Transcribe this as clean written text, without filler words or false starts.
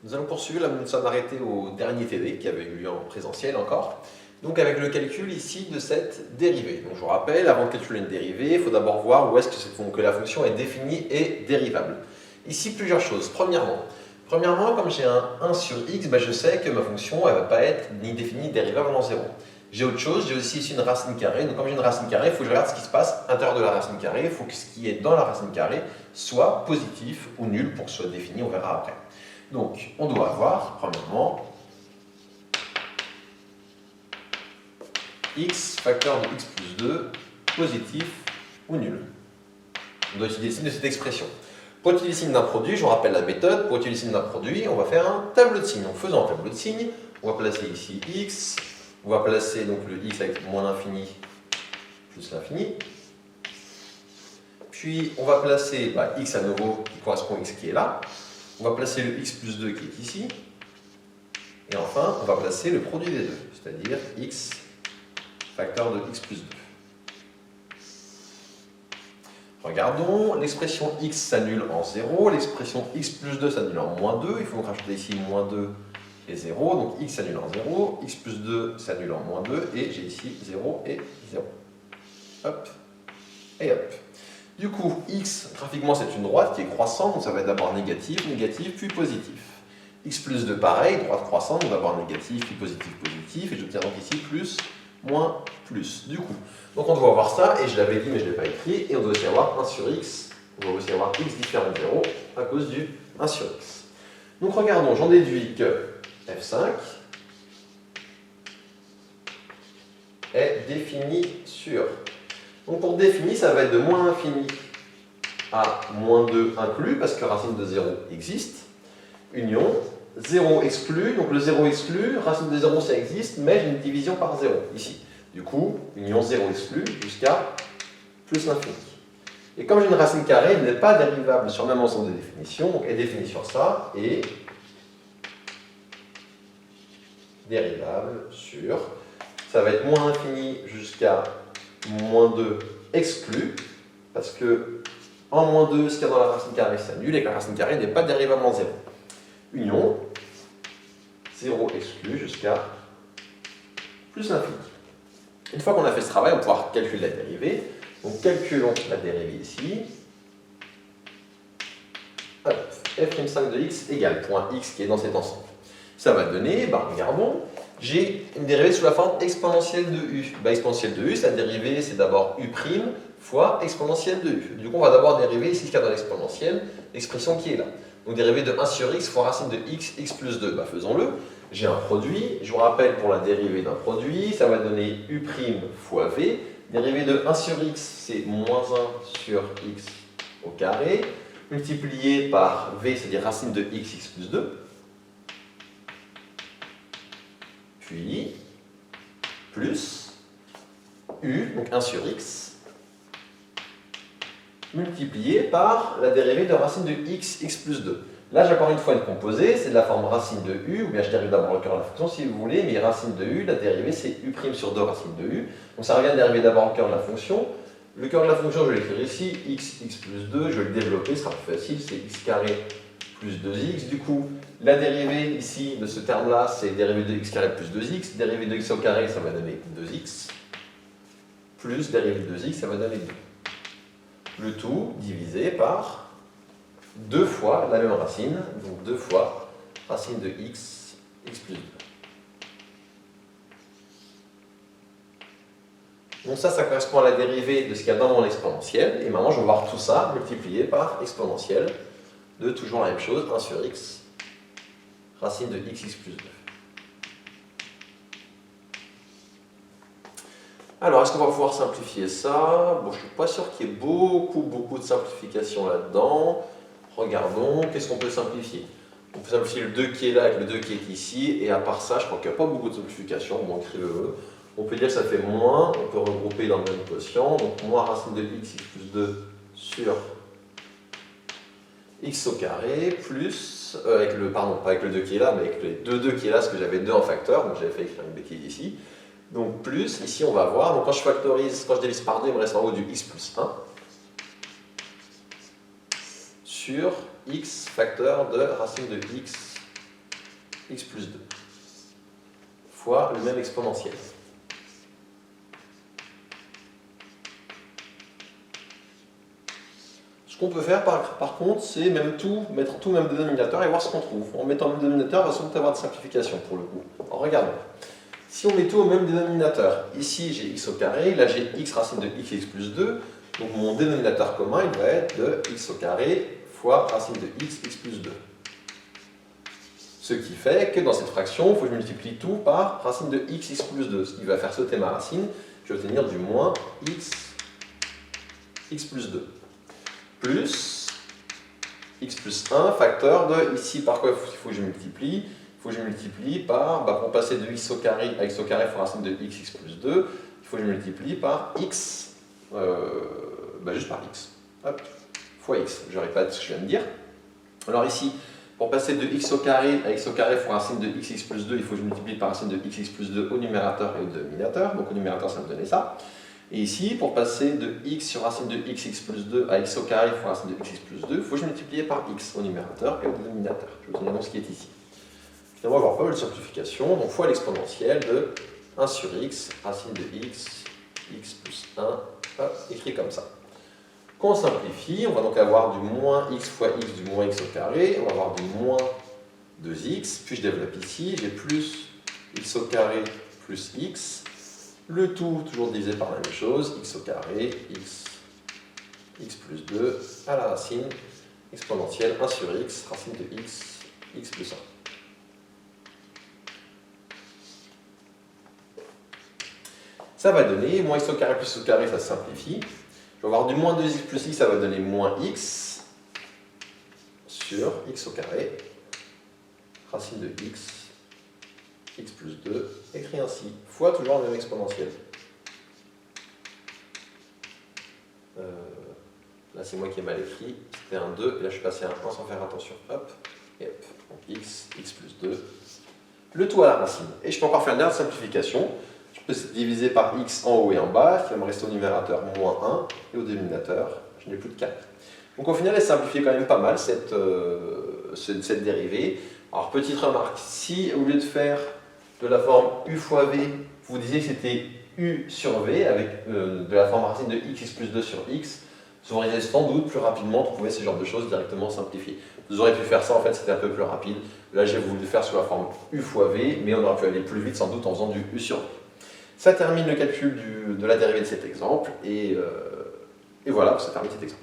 Nous allons poursuivre, là nous nous sommes arrêtés au dernier TD qui avait eu lieu en présentiel encore. Donc avec le calcul ici de cette dérivée. Donc je vous rappelle, avant de calculer une dérivée, il faut d'abord voir où est-ce que la fonction est définie et dérivable. Ici plusieurs choses. Premièrement, comme j'ai un 1 sur x, je sais que ma fonction ne va pas être ni définie ni dérivable en 0. J'ai autre chose, j'ai aussi ici une racine carrée. Donc comme j'ai une racine carrée, il faut que je regarde ce qui se passe à l'intérieur de la racine carrée. Il faut que ce qui est dans la racine carrée soit positif ou nul pour que ce soit défini, on verra après. Donc, on doit avoir, premièrement, x facteur de x plus 2, positif ou nul. On doit utiliser le signe de cette expression. Pour utiliser le signe d'un produit, je vous rappelle la méthode, pour utiliser le signe d'un produit, on va faire un tableau de signes. En faisant un tableau de signes, on va placer ici x, on va placer donc le x avec moins l'infini plus l'infini. Puis, on va placer x à nouveau qui correspond à x qui est là. On va placer le x plus 2 qui est ici. Et enfin, on va placer le produit des deux, c'est-à-dire x facteur de x plus 2. Regardons, l'expression x s'annule en 0, l'expression x plus 2 s'annule en moins 2. Il faut donc rajouter ici moins 2 et 0. Donc x s'annule en 0, x plus 2 s'annule en moins 2, et j'ai ici 0 et 0. Hop, et hop. Du coup, x, graphiquement, c'est une droite qui est croissante, donc ça va être d'abord négatif, puis positif. X plus 2, pareil, droite croissante, on va avoir négatif, puis positif, et j'obtiens donc ici plus, moins, plus. Du coup, donc on doit avoir ça, et je l'avais dit, mais je ne l'ai pas écrit, et on doit aussi avoir 1 sur x, on doit aussi avoir x différent de 0, à cause du 1 sur x. Donc regardons, j'en déduis que f5 est défini sur... Donc pour définir, ça va être de moins l'infini à moins 2 inclus, parce que racine de 0 existe, union, 0 exclu, donc le 0 exclu, racine de 0 ça existe, mais j'ai une division par 0, ici. Du coup, union 0 exclu jusqu'à plus l'infini. Et comme j'ai une racine carrée, elle n'est pas dérivable sur le même ensemble de définitions, donc elle est définie sur ça, et dérivable sur, ça va être moins l'infini jusqu'à moins 2 exclu, parce que en moins 2, ce qu'il y a dans la racine carrée s'annule, et que la racine carrée n'est pas dérivable en 0. Union, 0 exclu jusqu'à plus l'infini. Une fois qu'on a fait ce travail, on va pouvoir calculer la dérivée. Donc calculons la dérivée ici. Hop, f'5 de x égale point x qui est dans cet ensemble. Ça va donner, regardons, j'ai une dérivée sous la forme exponentielle de u. Exponentielle de u, sa dérivée, c'est d'abord u' fois exponentielle de u. Du coup, on va d'abord dériver ici ce qu'il y a dans l'exponentielle, l'expression qui est là. Donc dérivée de 1 sur x fois racine de x, x plus 2. Faisons-le. J'ai un produit. Je vous rappelle, pour la dérivée d'un produit, ça va donner u' fois v. Dérivée de 1 sur x, c'est moins 1 sur x au carré, multiplié par v, c'est-à-dire racine de x, x plus 2. Puis, plus u, donc 1 sur x, multiplié par la dérivée de racine de x, x plus 2. Là, j'ai encore une fois une composée, c'est de la forme racine de u, ou bien je dérive d'abord le cœur de la fonction si vous voulez, mais racine de u, la dérivée c'est u' sur 2 racine de u. Donc ça revient à dériver d'abord le cœur de la fonction. Le cœur de la fonction, je vais l'écrire ici, x, x plus 2, je vais le développer, ce sera plus facile, c'est x carré plus 2x. Du coup, la dérivée ici de ce terme-là, c'est dérivée de x carré plus 2x. Dérivée de x au carré, ça va donner 2x. Plus dérivée de 2x, ça va donner 2. Le tout divisé par 2 fois la même racine, donc 2 fois racine de x, x plus 2. Donc ça correspond à la dérivée de ce qu'il y a dans mon exponentielle. Et maintenant, je vais voir tout ça multiplié par exponentielle de toujours la même chose, 1 sur x, racine de x, x plus 2. Alors, est-ce qu'on va pouvoir simplifier ça? Bon, je ne suis pas sûr qu'il y ait beaucoup de simplification là-dedans. Regardons, qu'est-ce qu'on peut simplifier? On peut simplifier le 2 qui est là avec le 2 qui est ici, et à part ça, je crois qu'il n'y a pas beaucoup de simplification, bon, écrivez-le. On peut dire que ça fait moins, on peut regrouper dans le même quotient, donc moins racine de x, x plus 2 sur x au carré, plus, avec le, pardon, pas avec le 2 qui est là, mais avec les 2 qui est là, parce que j'avais 2 en facteur, donc j'avais fait écrire une bêtise ici. Donc plus, ici on va voir, donc quand je factorise, quand je divise par 2, il me reste en haut du x plus 1. Sur x facteur de racine de x x plus 2 fois le même exponentiel. Ce qu'on peut faire par contre, c'est mettre tout au même dénominateur et voir ce qu'on trouve. En mettant le même dénominateur, on va sans doute avoir des simplifications pour le coup. Alors regardons. Si on met tout au même dénominateur, ici j'ai x au carré, là j'ai x racine de x plus 2, donc mon dénominateur commun il va être de x au carré fois racine de x plus 2. Ce qui fait que dans cette fraction, il faut que je multiplie tout par racine de x plus 2, ce qui va faire sauter ma racine, je vais obtenir du moins x plus 2. Plus x plus 1 facteur de, ici par quoi il faut que je multiplie? Il faut que je multiplie par, pour passer de x au carré à x au carré fois racine de x plus 2, il faut que je multiplie par x, juste par x, hop, fois x, je répète ce que je viens de dire. Alors ici, pour passer de x au carré à x au carré fois racine de x plus 2, il faut que je multiplie par racine de x plus 2 au numérateur et au dénominateur, donc au numérateur ça me donnait ça. Et ici, pour passer de x sur racine de x plus 2 à x au carré fois racine de x plus 2, il faut que je multiplie par x au numérateur et au dénominateur. Je vous donne ce qui est ici. Finalement, on va avoir pas mal de simplification, donc fois l'exponentielle de 1 sur x, racine de x plus 1, écrit comme ça. Quand on simplifie, on va donc avoir du moins x fois x du moins x au carré, on va avoir du moins 2x, puis je développe ici, j'ai plus x au carré plus x, le tout toujours divisé par la même chose, x au carré, x plus 2, à la racine exponentielle 1 sur x, racine de x plus 1. Ça va donner, moins x au carré plus x au carré, ça se simplifie. Je vais avoir du moins 2x plus x, ça va donner moins x sur x au carré, racine de x plus 2, écrit ainsi, fois toujours le même exponentiel. Là c'est moi qui ai mal écrit, c'était un 2, et là je suis passé à un 1 sans faire attention. Hop, et hop, donc x plus 2, le tout à la racine. Et je peux encore faire une dernière simplification. Je peux diviser par x en haut et en bas, qui va me rester au numérateur moins 1, et au dénominateur, je n'ai plus de 4. Donc au final, elle simplifie quand même pas mal cette dérivée. Alors petite remarque, si au lieu de faire de la forme u fois v, vous disiez que c'était u sur v, avec de la forme racine de x plus 2 sur x, vous auriez sans doute plus rapidement trouvé ce genre de choses directement simplifiées. Vous auriez pu faire ça, en fait, c'était un peu plus rapide. Là, j'ai voulu le faire sous la forme u fois v, mais on aurait pu aller plus vite sans doute en faisant du u sur v. Ça termine le calcul de la dérivée de cet exemple, et voilà, ça termine cet exemple.